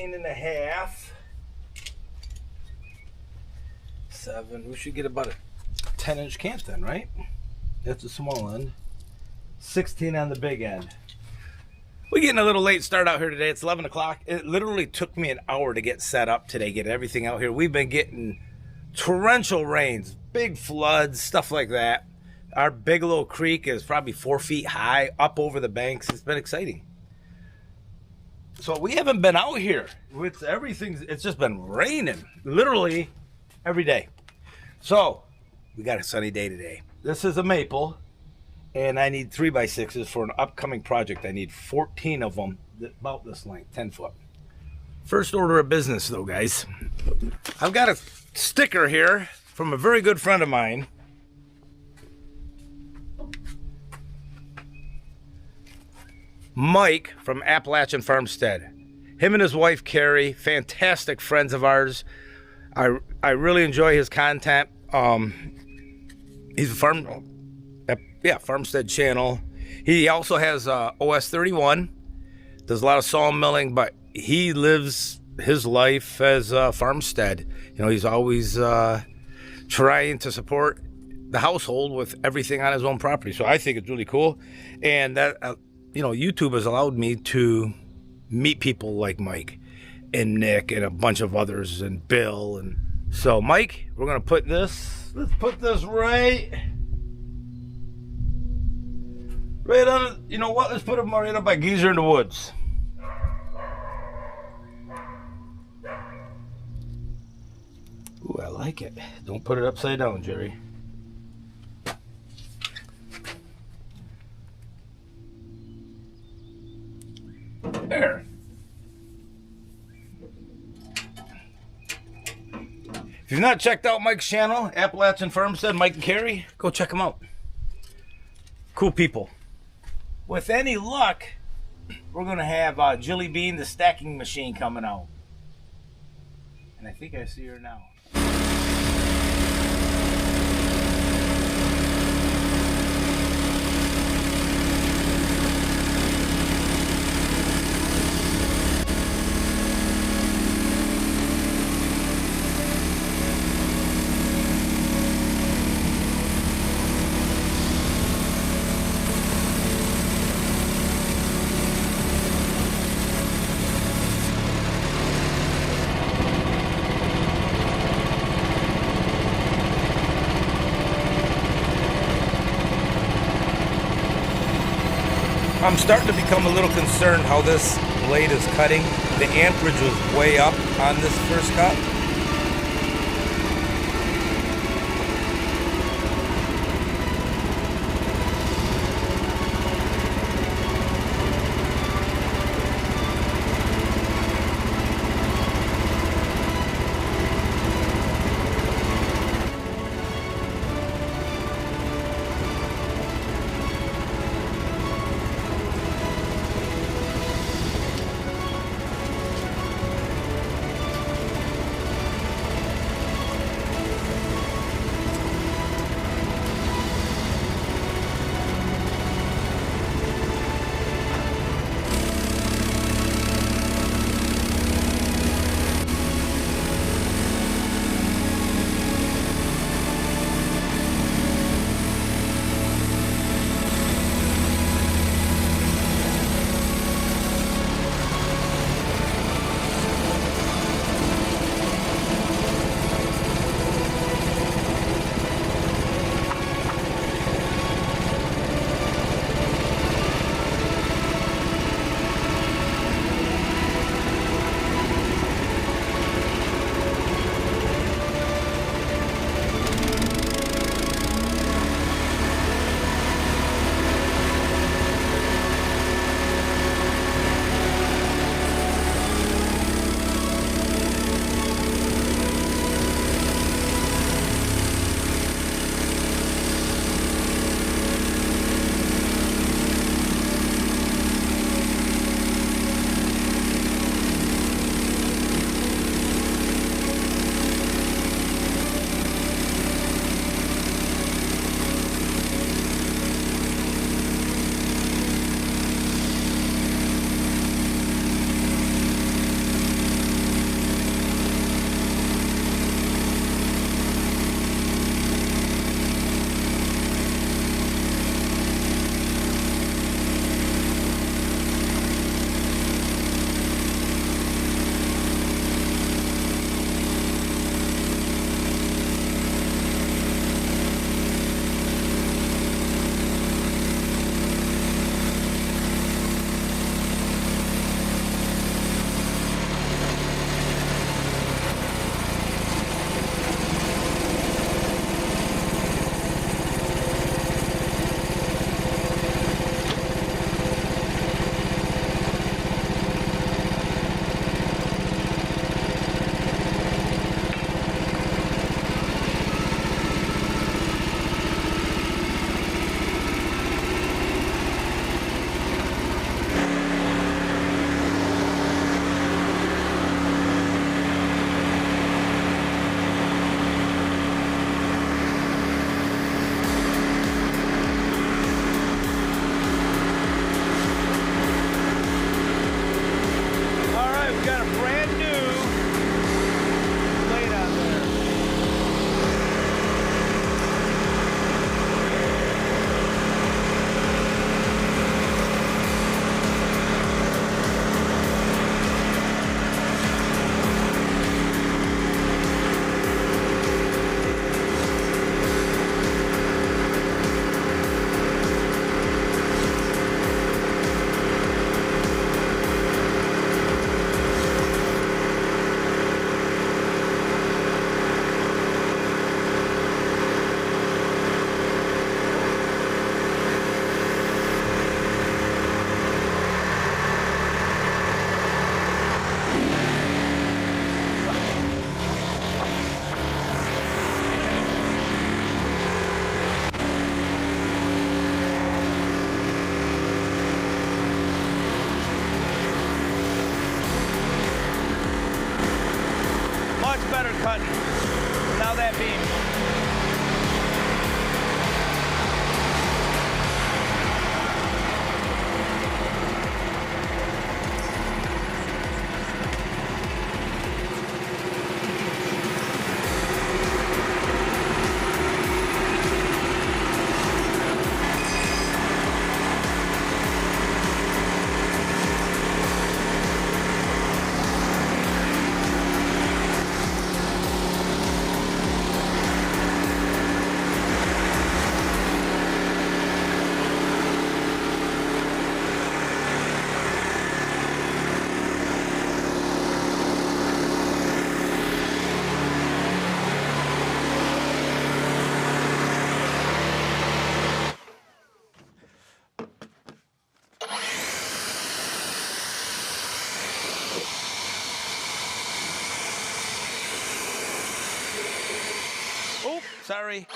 16.5. 7. We should get about a 10-inch cant then, right? That's the small end. 16 on the big end. We're getting a little late start out here today. It's 11 o'clock. It literally took me an hour to get set up today, get everything out here. We've been getting torrential rains, big floods, stuff like that. Our Bigelow Creek is probably 4 feet high, up over the banks. It's been exciting. So we haven't been out here with everything. It's just been raining literally every day. So we got a sunny day today. This is a maple, and I need 3x6s for an upcoming project. I need 14 of them, about this length, 10 foot. First order of business though, guys. I've got a sticker here from a very good friend of mine. Mike from Appalachian Farmstead. Him and his wife Carrie, fantastic friends of ours. I really enjoy his content. He's a Farmstead channel. He also has OS 31. Does a lot of sawmilling, but he lives his life as a farmstead. You know, he's always trying to support the household with everything on his own property. So I think it's really cool, and that you know, YouTube has allowed me to meet people like Mike and Nick and a bunch of others and Bill. And so Mike, we're gonna put this, let's put this right on, you know what, let's put him right up by Geezer in the Woods. Ooh, I like it. Don't put it upside down, Jerry. There. If you've not checked out Mike's channel, Appalachian Farmstead, Mike and Carrie, go check them out. Cool people. With any luck, we're going to have Jilly Bean, the stacking machine, coming out. And I think I see her now. I'm starting to become a little concerned how this blade is cutting. The amperage was way up on this first cut. better cutting. Now that beam. Oh, sorry.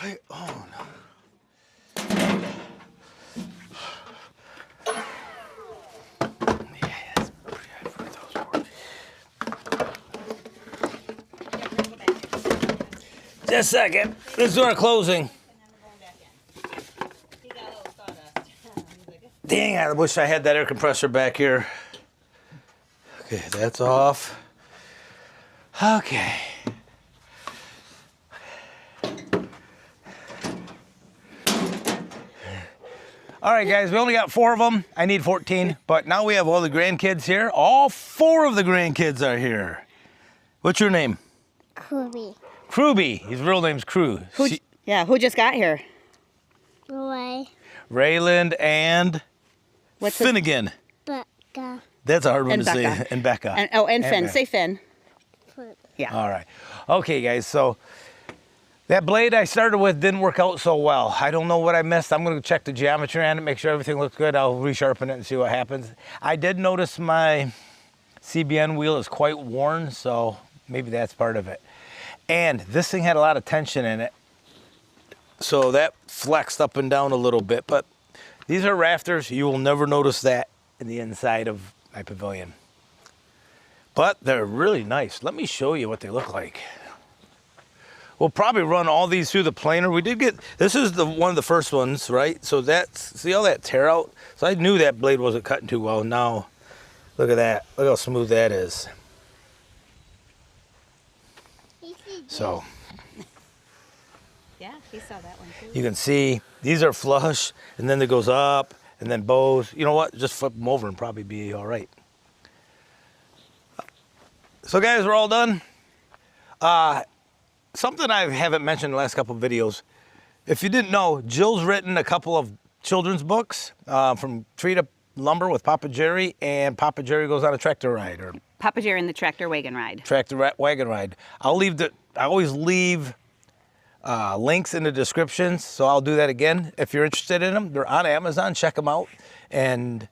Right on. Yes, just a second. This is our closing. Dang, I wish I had that air compressor back here. Okay, that's off. Okay. All right, guys, we only got 4 of them. I need 14, but now we have all the grandkids here. All 4 of the grandkids are here. What's your name? Kruby. Kruby. His real name's Crew. Who just got here? Roy. Rayland and Finnegan. Becca. That's a hard one And to Becca. say. And Becca. And Finn. Becca. Say Finn. Yeah. All right. Okay, guys, so that blade I started with didn't work out so well. I don't know what I missed. I'm going to check the geometry on it, make sure everything looks good. I'll resharpen it and see what happens. I did notice my CBN wheel is quite worn, so maybe that's part of it. And this thing had a lot of tension in it, so that flexed up and down a little bit. But these are rafters. You will never notice that in the inside of my pavilion. But they're really nice. Let me show you what they look like. We'll probably run all these through the planer. We did get, this is one of the first ones, right? So that's, see all that tear out? So I knew that blade wasn't cutting too well. Now, look at that. Look how smooth that is. So, Yeah, he saw that one too. you can see these are flush, and then it goes up, and then bows. You know what? Just flip them over and probably be all right. So guys, we're all done. Something I haven't mentioned in the last couple of videos. If you didn't know, Jill's written a couple of children's books, from Tree to Lumber with Papa Jerry, and Papa Jerry Goes on a Tractor Ride, or Papa Jerry and the Tractor Wagon Ride. Wagon Ride. I always leave links in the descriptions, so I'll do that again. If you're interested in them, they're on Amazon. Check them out, and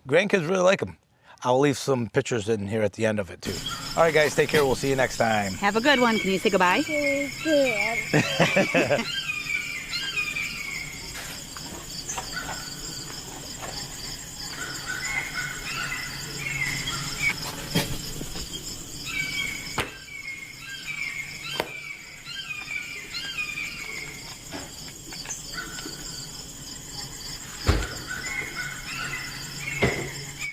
grandkids really like them. I'll leave some pictures in here at the end of it too. All right, guys, take care. We'll see you next time. Have a good one. Can you say goodbye? Good.